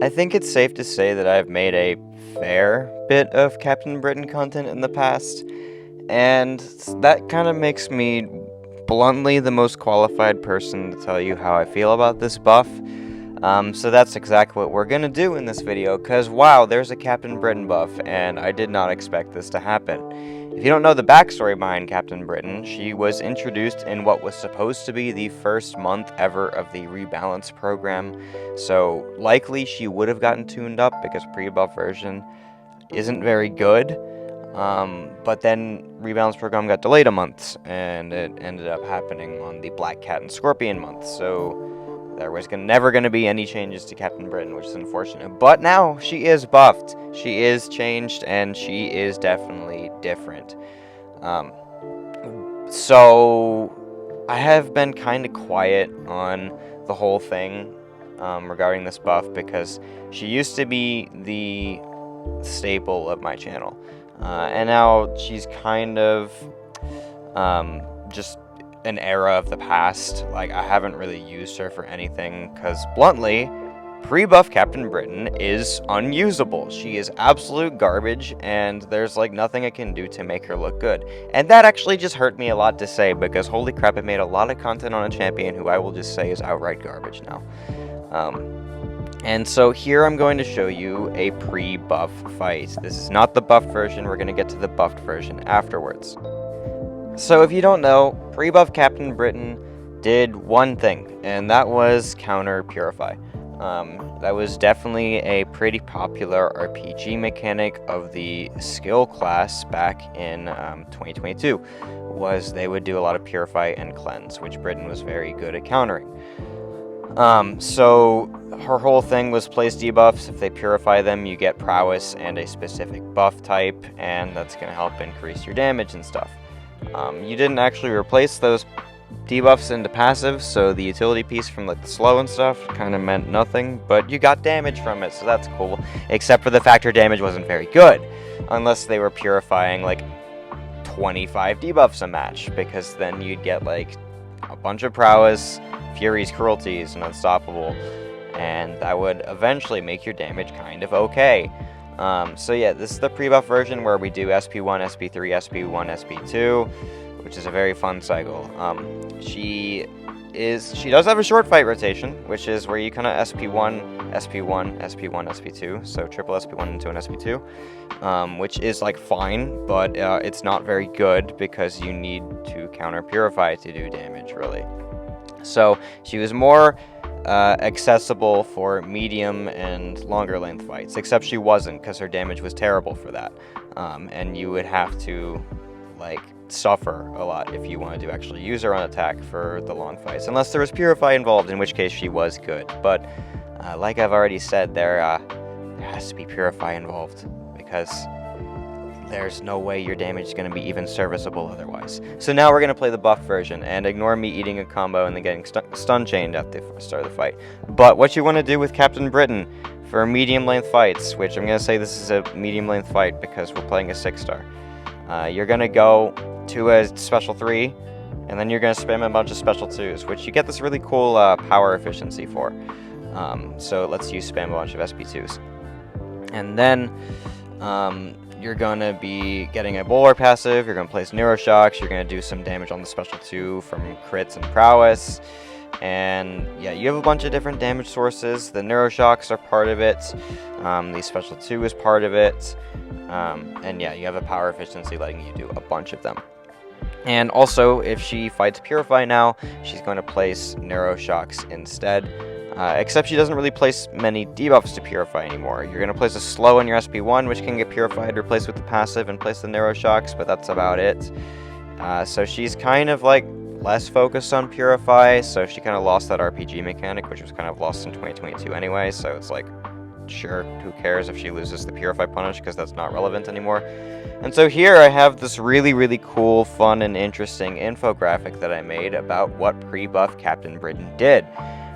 I think it's safe to say that I've made a fair bit of Captain Britain content in the past, and that kind of makes me bluntly the most qualified person to tell you how I feel about this buff. So that's exactly what we're gonna do in this video, because wow, there's a Captain Britain buff, and I did not expect this to happen. If you don't know the backstory behind Captain Britain, she was introduced in what was supposed to be the first month ever of the rebalance program, so likely she would have gotten tuned up because pre-buff version isn't very good. But then rebalance program got delayed a month, and it ended up happening on the Black Cat and Scorpion month, so there was never going to be any changes to Captain Britain, which is unfortunate. But now she is buffed, she is changed, and she is definitely different. So I have been kind of quiet on the whole thing regarding this buff because she used to be the staple of my channel. And now she's kind of just an era of the past. Like, I haven't really used her for anything because, bluntly, pre-buff Captain Britain is unusable. She is absolute garbage, and there's like nothing I can do to make her look good. And that actually just hurt me a lot to say because holy crap, I made a lot of content on a champion who I will just say is outright garbage now. And so here I'm going to show you a pre-buff fight. This is not the buffed version, we're going to get to the buffed version afterwards. So if you don't know, pre-buff Captain Britain did one thing, and that was counter Purify. That was definitely a pretty popular RPG mechanic of the skill class back in 2022, was they would do a lot of Purify and Cleanse, which Britain was very good at countering. So her whole thing was place debuffs. If they purify them, you get prowess and a specific buff type, and that's going to help increase your damage and stuff. You didn't actually replace those debuffs into passive, so the utility piece from like the slow and stuff kind of meant nothing, but you got damage from it, so that's cool. Except for the fact your damage wasn't very good, unless they were purifying like 25 debuffs a match, because then you'd get like a bunch of prowess, Fury's cruelties, and unstoppable, and that would eventually make your damage kind of okay. So yeah, this is the pre-buff version where we do SP1, SP3, SP1, SP2, which is a very fun cycle. She does have a short fight rotation, which is where you kind of SP1, SP1, SP1, SP2, so triple SP1 into an SP2, which is like fine, but it's not very good because you need to counter Purify to do damage, really. So she was more accessible for medium and longer length fights, except she wasn't because her damage was terrible for that, and you would have to like suffer a lot if you wanted to actually use her on attack for the long fights, unless there was Purify involved, in which case she was good. But like I've already said, there has to be Purify involved because there's no way your damage is going to be even serviceable otherwise. So now we're going to play the buff version, and ignore me eating a combo and then getting stun chained at the start of the fight. But what you want to do with Captain Britain for medium length fights, which I'm going to say this is a medium length fight because we're playing a 6-star, you're going to go to a special 3, and then you're going to spam a bunch of special 2s, which you get this really cool power efficiency for. So it lets you spam a bunch of SP2s. And then you're going to be getting a Bowler passive, you're going to place Neuroshocks, you're going to do some damage on the special 2 from crits and prowess, and yeah, you have a bunch of different damage sources. The Neuroshocks are part of it, the special 2 is part of it, and yeah, you have a power efficiency letting you do a bunch of them. And also, if she fights Purify now, she's going to place Neuroshocks instead. Except she doesn't really place many debuffs to Purify anymore. You're going to place a slow on your SP1, which can get purified, replaced with the passive, and place the Neuroshocks, but that's about it. So she's kind of like less focused on Purify, so she kind of lost that RPG mechanic, which was kind of lost in 2022 anyway, so it's like, sure, who cares if she loses the Purify punish, because that's not relevant anymore. And so here I have this really, really cool, fun, and interesting infographic that I made about what pre-buff Captain Britain did.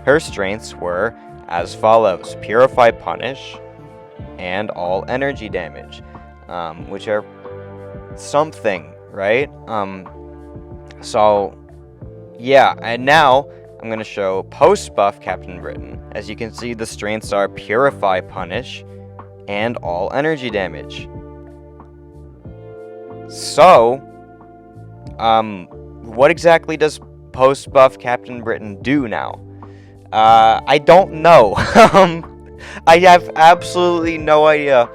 Her strengths were as follows: Purify Punish and all energy damage, which are something, right? So yeah, and now I'm going to show post-buff Captain Britain, As you can see, the strengths are Purify, Punish, and all energy damage. So, what exactly does post-buff Captain Britain do now? I don't know. I have absolutely no idea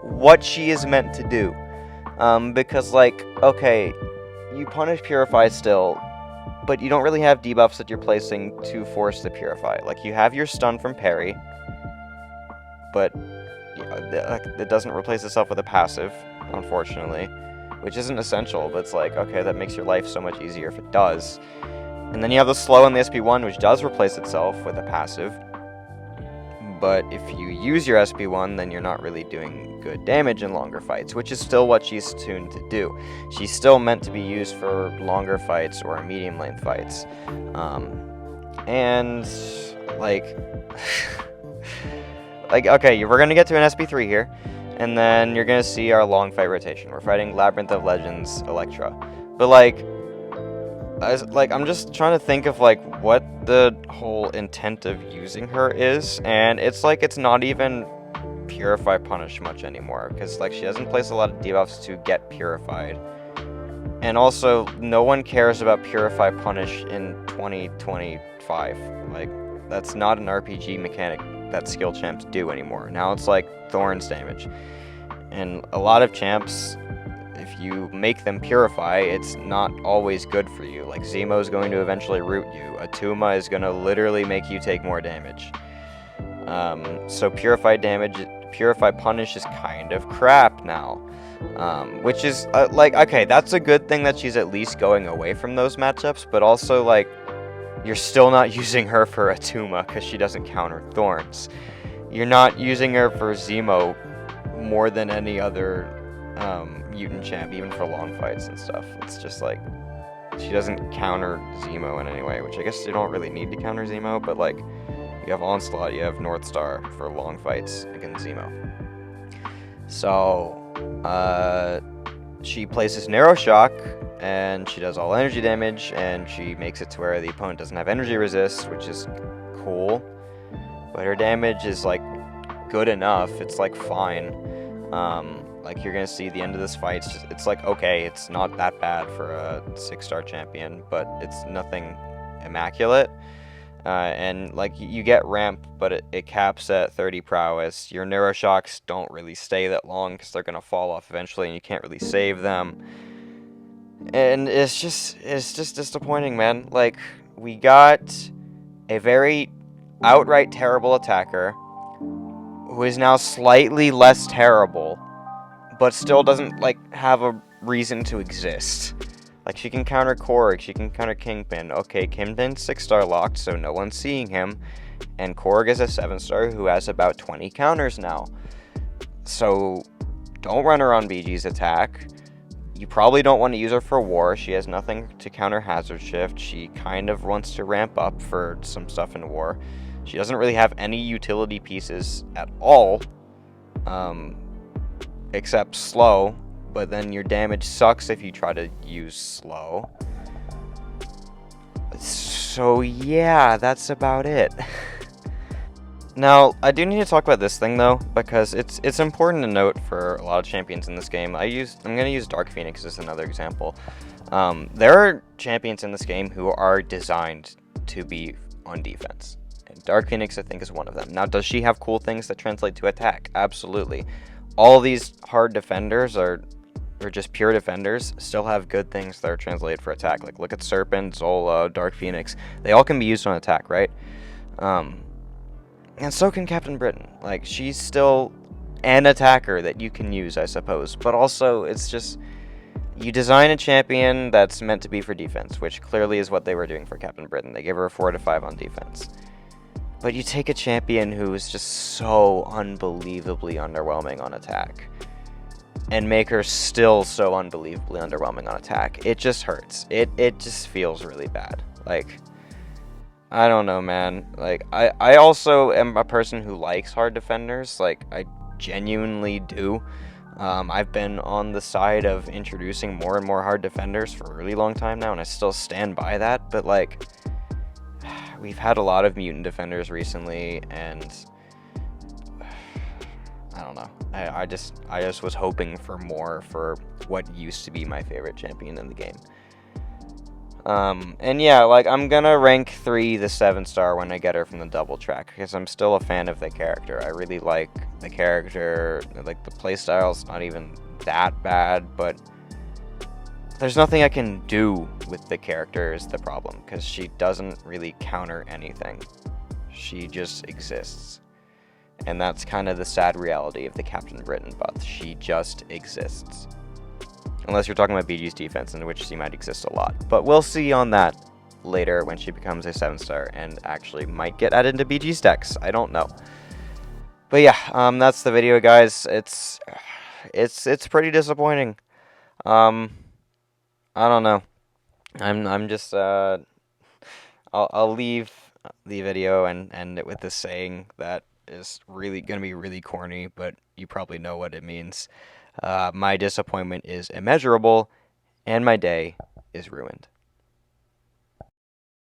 what she is meant to do. Because, like, okay, you punish Purify still, but you don't really have debuffs that you're placing to force the Purify. Like, you have your stun from parry, but it doesn't replace itself with a passive, unfortunately, which isn't essential, but it's like, okay, that makes your life so much easier if it does. And then you have the slow and the SP1, which does replace itself with a passive, but if you use your SP1, then you're not really doing good damage in longer fights, which is still what she's tuned to do. She's still meant to be used for longer fights or medium length fights. And, like, okay, we're going to get to an SP3 here, and then you're going to see our long fight rotation. We're fighting Labyrinth of Legends Electra. But, I'm just trying to think of, what the whole intent of using her is, and it's not even Purify Punish much anymore, because, she doesn't place a lot of debuffs to get Purified. And also, no one cares about Purify Punish in 2025. That's not an RPG mechanic that skill champs do anymore. Now it's Thorns damage. And a lot of champs, if you make them Purify, it's not always good for you. Zemo is going to eventually root you. Atuma is going to literally make you take more damage. So Purify Punish is kind of crap now. Which is, okay, that's a good thing that she's at least going away from those matchups, but also, you're still not using her for Atuma because she doesn't counter Thorns. You're not using her for Zemo more than any other mutant champ, even for long fights and stuff. It's just she doesn't counter Zemo in any way, which I guess you don't really need to counter Zemo, but you have Onslaught, you have North Star for long fights against Zemo. So, she places Narrow Shock, and she does all energy damage, and she makes it to where the opponent doesn't have energy resist, which is cool. But her damage is, good enough. It's, fine. You're gonna see the end of this fight, it's okay, it's not that bad for a 6-star champion, but it's nothing immaculate. And, you get ramp, but it caps at 30 prowess. Your Neuroshocks don't really stay that long because they're gonna fall off eventually, and you can't really save them. And it's just disappointing, man. We got a very outright terrible attacker who is now slightly less terrible, but still doesn't, have a reason to exist. She can counter Korg, she can counter Kingpin. Okay, Kingpin's 6-star locked, so no one's seeing him. And Korg is a 7-star who has about 20 counters now. So, don't run her on BG's attack. You probably don't want to use her for war. She has nothing to counter Hazard Shift. She kind of wants to ramp up for some stuff in war. She doesn't really have any utility pieces at all. Except slow, but then your damage sucks if you try to use slow. So yeah, that's about it. Now, I do need to talk about this thing though, because it's important to note for a lot of champions in this game. I'm gonna use Dark Phoenix as another example. There are champions in this game who are designed to be on defense. And Dark Phoenix, I think, is one of them. Now, does she have cool things that translate to attack? Absolutely. All these hard defenders or just pure defenders still have good things that are translated for attack. Look at Serpent, Zola, Dark Phoenix. They all can be used on attack, right? And so can Captain Britain. She's still an attacker that you can use, I suppose. But also, it's just, you design a champion that's meant to be for defense, which clearly is what they were doing for Captain Britain. They gave her a 4-5 on defense. But you take a champion who is just so unbelievably underwhelming on attack, and make her still so unbelievably underwhelming on attack. It just hurts. It just feels really bad. I don't know, man. I also am a person who likes hard defenders. I genuinely do. I've been on the side of introducing more and more hard defenders for a really long time now, and I still stand by that. But, we've had a lot of mutant defenders recently, and I don't know. I just was hoping for more for what used to be my favorite champion in the game. And yeah, like, I'm gonna rank 3 the 7-star when I get her from the double track, because I'm still a fan of the character. I really like the character. Like, the playstyle's not even that bad, but there's nothing I can do with the character is the problem, because she doesn't really counter anything. She just exists. And that's kind of the sad reality of the Captain Britain buff. She just exists. Unless you're talking about BG's defense, in which she might exist a lot. But we'll see on that later when she becomes a 7-star and actually might get added into BG's decks. I don't know. But yeah, that's the video, guys. It's pretty disappointing. I don't know. I'm just I'll leave the video and end it with this saying that is really gonna be really corny, but you probably know what it means. My disappointment is immeasurable, and my day is ruined.